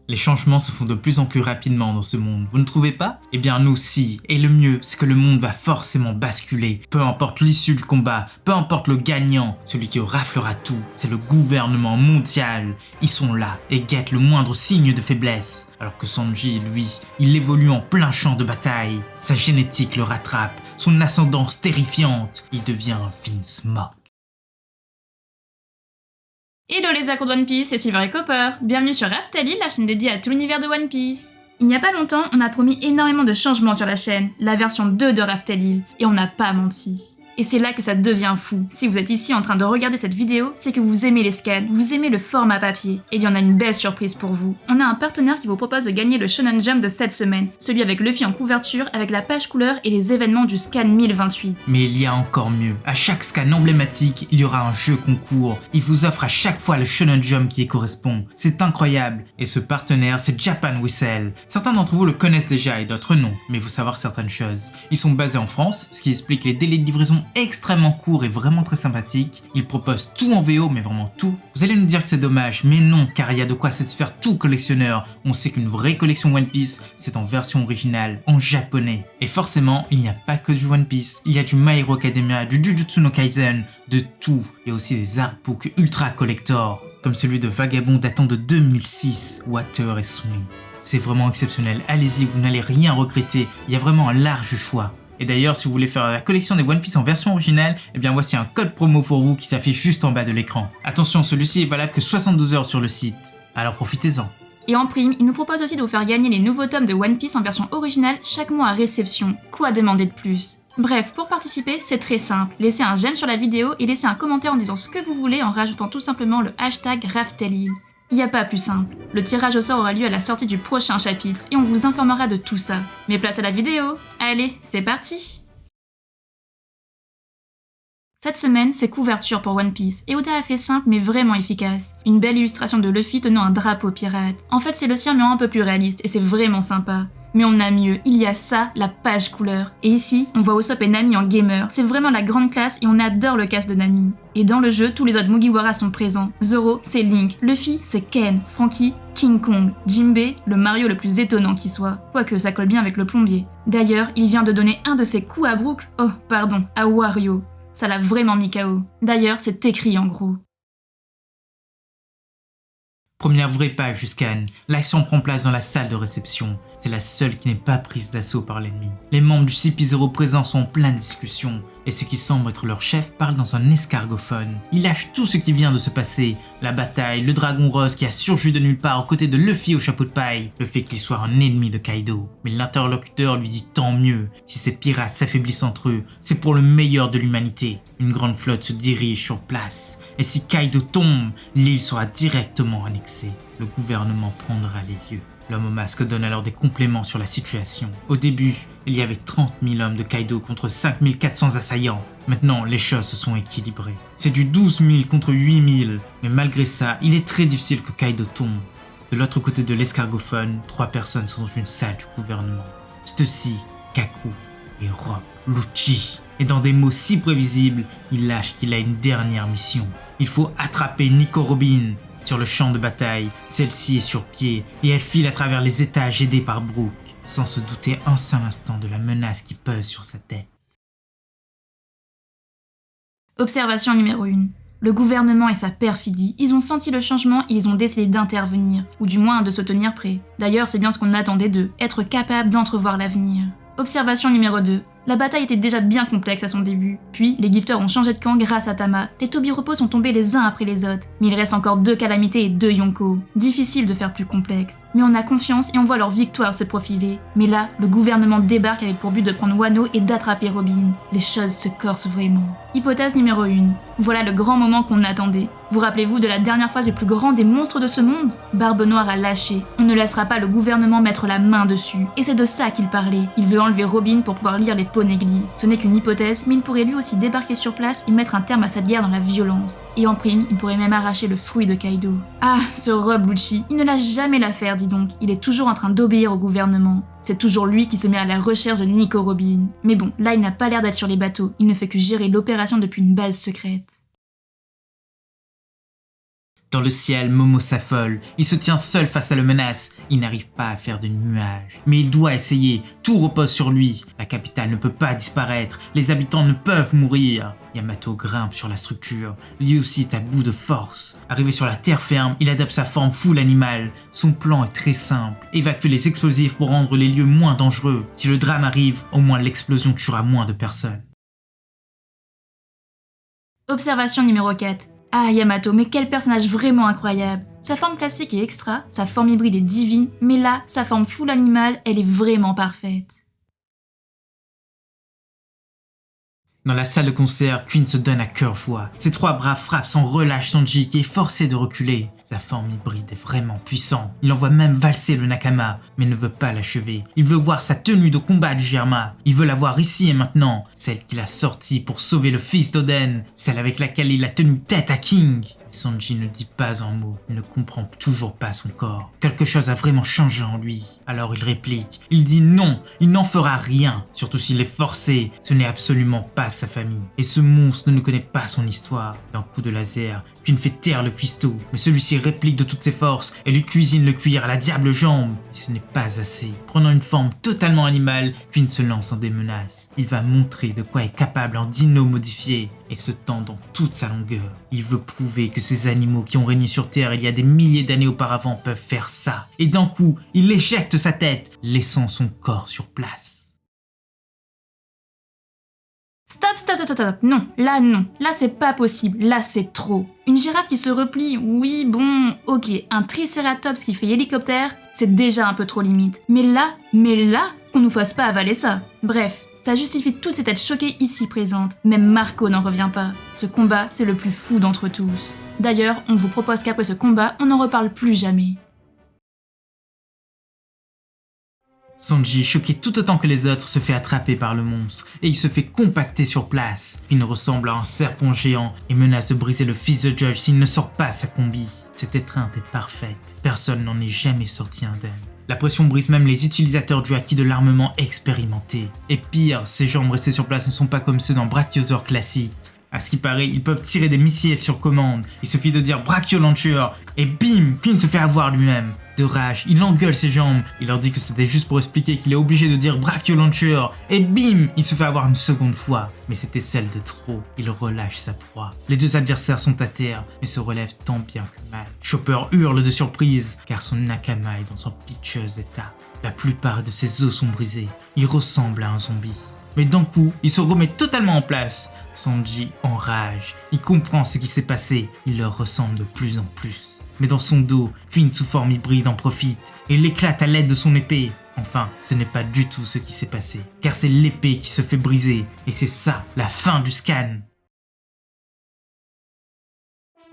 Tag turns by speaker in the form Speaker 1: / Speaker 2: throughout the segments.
Speaker 1: Les changements se font de plus en plus rapidement dans ce monde, vous ne trouvez pas? Eh bien nous aussi, et le mieux c'est que le monde va forcément basculer. Peu importe l'issue du combat, peu importe le gagnant, celui qui raflera tout, c'est le gouvernement mondial. Ils sont là et guettent le moindre signe de faiblesse. Alors que Sanji, lui, il évolue en plein champ de bataille. Sa génétique le rattrape, son ascendance terrifiante, il devient un Vince Mock.
Speaker 2: Hello les accros de One Piece, c'est Silver et Copper. Bienvenue sur Raftalil, la chaîne dédiée à tout l'univers de One Piece. Il n'y a pas longtemps, on a promis énormément de changements sur la chaîne, la version 2 de Raftalil, et on n'a pas menti. Et c'est là que ça devient fou. Si vous êtes ici en train de regarder cette vidéo, c'est que vous aimez les scans, vous aimez le format papier. Et il y en a une belle surprise pour vous. On a un partenaire qui vous propose de gagner le Shonen Jump de cette semaine, celui avec Luffy en couverture, avec la page couleur et les événements du scan 1028.
Speaker 1: Mais il y a encore mieux. À chaque scan emblématique, il y aura un jeu concours. Il vous offre à chaque fois le Shonen Jump qui y correspond. C'est incroyable. Et ce partenaire, c'est Japan Whistle. Certains d'entre vous le connaissent déjà et d'autres non. Mais il faut savoir certaines choses. Ils sont basés en France, ce qui explique les délais de livraison extrêmement court et vraiment très sympathique. Il propose tout en VO, mais vraiment tout. Vous allez nous dire que c'est dommage, mais non, car il y a de quoi satisfaire tout collectionneur. On sait qu'une vraie collection One Piece, c'est en version originale, en japonais. Et forcément, il n'y a pas que du One Piece. Il y a du My Hero Academia, du Jujutsu no Kaisen, de tout. Il y a aussi des artbooks ultra collector, comme celui de Vagabond datant de 2006, Water et Swing. C'est vraiment exceptionnel. Allez-y, vous n'allez rien regretter. Il y a vraiment un large choix. Et d'ailleurs, si vous voulez faire la collection des One Piece en version originale, eh bien voici un code promo pour vous qui s'affiche juste en bas de l'écran. Attention, celui-ci est valable que 72 heures sur le site, alors profitez-en.
Speaker 2: Et en prime, il nous propose aussi de vous faire gagner les nouveaux tomes de One Piece en version originale chaque mois à réception. Quoi demander de plus? Bref, pour participer, c'est très simple. Laissez un j'aime sur la vidéo et laissez un commentaire en disant ce que vous voulez en rajoutant tout simplement le hashtag Raftalil. Il n'y a pas plus simple. Le tirage au sort aura lieu à la sortie du prochain chapitre et on vous informera de tout ça. Mais place à la vidéo. Allez, c'est parti! Cette semaine, c'est couverture pour One Piece, et Oda a fait simple mais vraiment efficace. Une belle illustration de Luffy tenant un drapeau pirate. En fait, c'est le sien mais un peu plus réaliste, et c'est vraiment sympa. Mais on a mieux, il y a ça, la page couleur. Et ici, on voit Usopp et Nami en gamer, c'est vraiment la grande classe et on adore le cast de Nami. Et dans le jeu, tous les autres Mugiwara sont présents. Zoro, c'est Link, Luffy, c'est Ken, Franky, King Kong, Jinbei, le Mario le plus étonnant qui soit. Quoique ça colle bien avec le plombier. D'ailleurs, il vient de donner un de ses coups à Brook, à Wario. Ça l'a vraiment mis KO. D'ailleurs, c'est écrit en gros.
Speaker 1: Première vraie page du scan, l'action prend place dans la salle de réception. C'est la seule qui n'est pas prise d'assaut par l'ennemi. Les membres du CP0 présents sont en pleine discussion, et ce qui semble être leur chef parle dans un escargophone. Il lâche tout ce qui vient de se passer, la bataille, le dragon rose qui a surgi de nulle part aux côtés de Luffy au chapeau de paille, le fait qu'il soit un ennemi de Kaido. Mais l'interlocuteur lui dit tant mieux, si ces pirates s'affaiblissent entre eux, c'est pour le meilleur de l'humanité. Une grande flotte se dirige sur place, et si Kaido tombe, l'île sera directement annexée. Le gouvernement prendra les lieux. L'homme au masque donne alors des compléments sur la situation. Au début, il y avait 30 000 hommes de Kaido contre 5 400 assaillants. Maintenant, les choses se sont équilibrées. C'est du 12 000 contre 8 000. Mais malgré ça, il est très difficile que Kaido tombe. De l'autre côté de l'escargophone, 3 personnes sont dans une salle du gouvernement. Stussy, Kaku et Rob Lucci. Et dans des mots si prévisibles, il lâche qu'il a une dernière mission. Il faut attraper Nico Robin. Sur le champ de bataille, celle-ci est sur pied et elle file à travers les étages aidée par Brook, sans se douter un seul instant de la menace qui pèse sur sa tête.
Speaker 2: Observation numéro 1. Le gouvernement et sa perfidie, ils ont senti le changement et ils ont décidé d'intervenir, ou du moins de se tenir prêts. D'ailleurs, c'est bien ce qu'on attendait d'eux, être capable d'entrevoir l'avenir. Observation numéro 2. La bataille était déjà bien complexe à son début. Puis, les gifters ont changé de camp grâce à Tama. Les Toby-repos sont tombés les uns après les autres. Mais il reste encore 2 calamités et 2 Yonko. Difficile de faire plus complexe. Mais on a confiance et on voit leur victoire se profiler. Mais là, le gouvernement débarque avec pour but de prendre Wano et d'attraper Robin. Les choses se corsent vraiment. Hypothèse numéro 1. Voilà le grand moment qu'on attendait. Vous rappelez-vous de la dernière phase du plus grand des monstres de ce monde? Barbe Noire a lâché. On ne laissera pas le gouvernement mettre la main dessus. Et c'est de ça qu'il parlait. Il veut enlever Robin pour pouvoir lire les Poneglyphs. Ce n'est qu'une hypothèse, mais il pourrait lui aussi débarquer sur place et mettre un terme à cette guerre dans la violence. Et en prime, il pourrait même arracher le fruit de Kaido. Ah, ce Rob Lucci, il ne lâche jamais l'affaire, dis donc. Il est toujours en train d'obéir au gouvernement. C'est toujours lui qui se met à la recherche de Nico Robin. Mais bon, là il n'a pas l'air d'être sur les bateaux. Il ne fait que gérer l'opération depuis une base secrète.
Speaker 1: Dans le ciel, Momo s'affole. Il se tient seul face à la menace. Il n'arrive pas à faire de nuages. Mais il doit essayer. Tout repose sur lui. La capitale ne peut pas disparaître. Les habitants ne peuvent mourir. Yamato grimpe sur la structure. Lui aussi est à bout de force. Arrivé sur la terre ferme, il adapte sa forme full animale. Son plan est très simple. Évacuer les explosifs pour rendre les lieux moins dangereux. Si le drame arrive, au moins l'explosion tuera moins de personnes.
Speaker 2: Observation numéro 4. Ah, Yamato, mais quel personnage vraiment incroyable. Sa forme classique est extra, sa forme hybride est divine, mais là, sa forme full animale, elle est vraiment parfaite.
Speaker 1: Dans la salle de concert, Queen se donne à cœur joie. Ses 3 bras frappent sans relâche Sanji qui est forcé de reculer. Sa forme hybride est vraiment puissante. Il envoie même valser le Nakama, mais ne veut pas l'achever. Il veut voir sa tenue de combat du Germa. Il veut la voir ici et maintenant. Celle qu'il a sortie pour sauver le fils d'Oden. Celle avec laquelle il a tenu tête à King. Sanji ne dit pas un mot, il ne comprend toujours pas son corps. Quelque chose a vraiment changé en lui. Alors il réplique, il dit non, il n'en fera rien. Surtout s'il est forcé, ce n'est absolument pas sa famille. Et ce monstre ne connaît pas son histoire. D'un coup de laser, Queen fait taire le cuistot, mais celui-ci réplique de toutes ses forces et lui cuisine le cuir à la diable jambe. Mais ce n'est pas assez. Prenant une forme totalement animale, Queen se lance en des menaces. Il va montrer de quoi est capable un dino modifié et se tend dans toute sa longueur. Il veut prouver que ces animaux qui ont régné sur Terre il y a des milliers d'années auparavant peuvent faire ça. Et d'un coup, il éjecte sa tête, laissant son corps sur place.
Speaker 2: Stop, non, là c'est pas possible, là c'est trop. Une girafe qui se replie, oui bon, ok, un tricératops qui fait hélicoptère, c'est déjà un peu trop limite. Mais là, qu'on nous fasse pas avaler ça. Bref, ça justifie toutes ces têtes choquées ici présentes, même Marco n'en revient pas. Ce combat, c'est le plus fou d'entre tous. D'ailleurs, on vous propose qu'après ce combat, on n'en reparle plus jamais.
Speaker 1: Sanji, choqué tout autant que les autres, se fait attraper par le monstre et il se fait compacter sur place. Il ressemble à un serpent géant et menace de briser le fils de Judge s'il ne sort pas sa combi. Cette étreinte est parfaite, personne n'en est jamais sorti indemne. La pression brise même les utilisateurs du haki de l'armement expérimenté. Et pire, ces jambes restées sur place ne sont pas comme ceux d'un Brachiosaur classique. À ce qui paraît, ils peuvent tirer des missiles sur commande. Il suffit de dire Brachio Launcher et bim, Queen se fait avoir lui-même. De rage, il engueule ses jambes. Il leur dit que c'était juste pour expliquer qu'il est obligé de dire Brachio Launcher. Et bim, il se fait avoir une seconde fois. Mais c'était celle de trop. Il relâche sa proie. Les 2 adversaires sont à terre, mais se relèvent tant bien que mal. Chopper hurle de surprise, car son Nakama est dans un pitcheux état. La plupart de ses os sont brisés. Il ressemble à un zombie. Mais d'un coup, il se remet totalement en place. Sanji enrage. Il comprend ce qui s'est passé. Il leur ressemble de plus en plus. Mais dans son dos, Queen sous forme hybride en profite et l'éclate à l'aide de son épée. Enfin, ce n'est pas du tout ce qui s'est passé, car c'est l'épée qui se fait briser, et c'est ça, la fin du scan.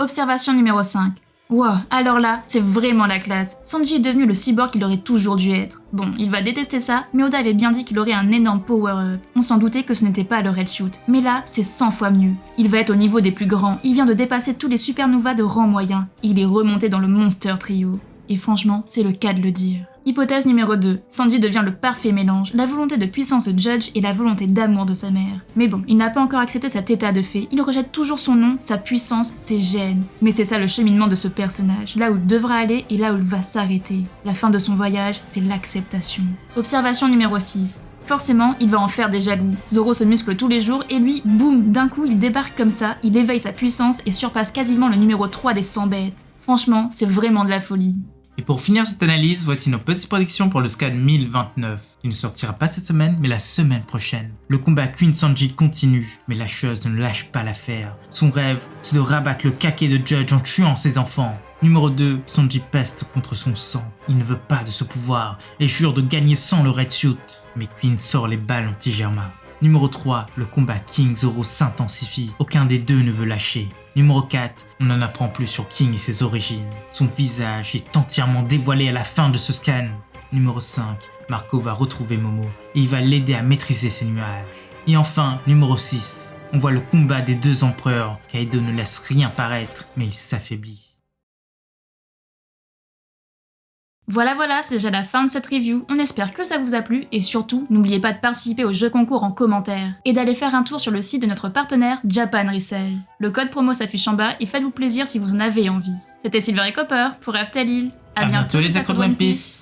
Speaker 2: Observation numéro 5. Wow, alors là, c'est vraiment la classe. Sanji est devenu le cyborg qu'il aurait toujours dû être. Bon, il va détester ça, mais Oda avait bien dit qu'il aurait un énorme power-up. On s'en doutait que ce n'était pas le Red Shoot, mais là, c'est 100 fois mieux. Il va être au niveau des plus grands, il vient de dépasser tous les supernovas de rang moyen. Il est remonté dans le Monster Trio. Et franchement, c'est le cas de le dire. Hypothèse numéro 2. Sanji devient le parfait mélange, la volonté de puissance de Judge et la volonté d'amour de sa mère. Mais bon, il n'a pas encore accepté cet état de fait, il rejette toujours son nom, sa puissance, ses gènes. Mais c'est ça le cheminement de ce personnage, là où il devra aller et là où il va s'arrêter. La fin de son voyage, c'est l'acceptation. Observation numéro 6. Forcément, il va en faire des jaloux. Zoro se muscle tous les jours et lui, boum, d'un coup il débarque comme ça, il éveille sa puissance et surpasse quasiment le numéro 3 des 100 bêtes. Franchement, c'est vraiment de la folie.
Speaker 1: Et pour finir cette analyse, voici nos petites prédictions pour le scan 1029. Il ne sortira pas cette semaine, mais la semaine prochaine. Le combat Queen Sanji continue, mais la chose ne lâche pas l'affaire. Son rêve, c'est de rabattre le kake de Judge en tuant ses enfants. Numéro 2, Sanji peste contre son sang. Il ne veut pas de ce pouvoir et jure de gagner sans le Red Shoot. Mais Queen sort les balles anti-Germa. Numéro 3, le combat King Zoro s'intensifie. Aucun des deux ne veut lâcher. Numéro 4, on en apprend plus sur King et ses origines. Son visage est entièrement dévoilé à la fin de ce scan. Numéro 5, Marco va retrouver Momo et il va l'aider à maîtriser ses nuages. Et enfin, numéro 6, on voit le combat des 2 empereurs. Kaido ne laisse rien paraître, mais il s'affaiblit.
Speaker 2: Voilà, c'est déjà la fin de cette review. On espère que ça vous a plu et surtout, n'oubliez pas de participer au jeu concours en commentaire et d'aller faire un tour sur le site de notre partenaire Japan Resell. Le code promo s'affiche en bas et faites-vous plaisir si vous en avez envie. C'était Silver et Copper pour Aftalil.
Speaker 1: À bientôt les accros de One Piece.